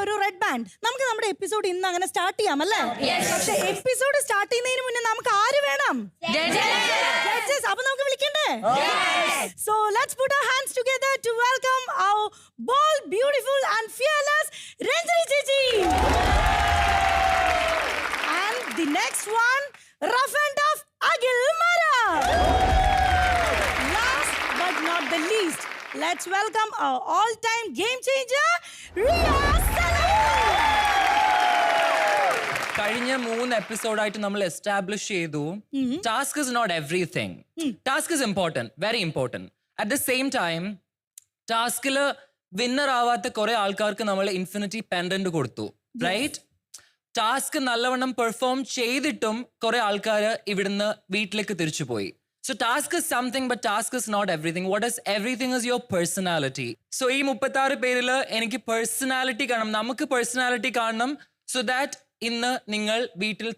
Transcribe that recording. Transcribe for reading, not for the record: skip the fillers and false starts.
ഒരു red band. നമുക്ക് നമ്മുടെ എപ്പിസോഡ് ഇന്ന് അങ്ങനെ സ്റ്റാർട്ട് ചെയ്യാം അല്ലേ? പക്ഷെ എപ്പിസോഡ് സ്റ്റാർട്ട് ചെയ്യുന്നതിന് മുന്നേ നമുക്ക് ആര് വേണം? Judges. അപ്പൊ നമുക്ക് വിളിക്കണ്ടേ? So let's put our hands together to welcome our bold, beautiful and fearless Ranjani Chichi. And the next one, rough and tough Agil Mara. Last but not the least, let's welcome our all-time game changer, Riya Salam. കഴിഞ്ഞ 3 എപ്പിസോഡായിട്ട് നമ്മൾ establish ചെയ്തു task is not everything. Task is important, very important. At the same time ടാസ്കില് winner ആവാത്ത കുറെ ആൾക്കാർക്ക് നമ്മൾ infinity pendant കൊടുത്തു, right? Task നല്ലവണ്ണം പെർഫോം ചെയ്തിട്ടും കുറെ ആൾക്കാർ ഇവിടുന്ന് വീട്ടിലേക്ക് തിരിച്ചു പോയി. So task is something, but task is not everything. What is everything is your personality. So ഈ 36 പേരിൽ എനിക്ക് പേഴ്സണാലിറ്റി കാണണം, നമുക്ക് പേഴ്സണാലിറ്റി കാണണം, so that ഇന്ന് നിങ്ങൾ വീട്ടിൽ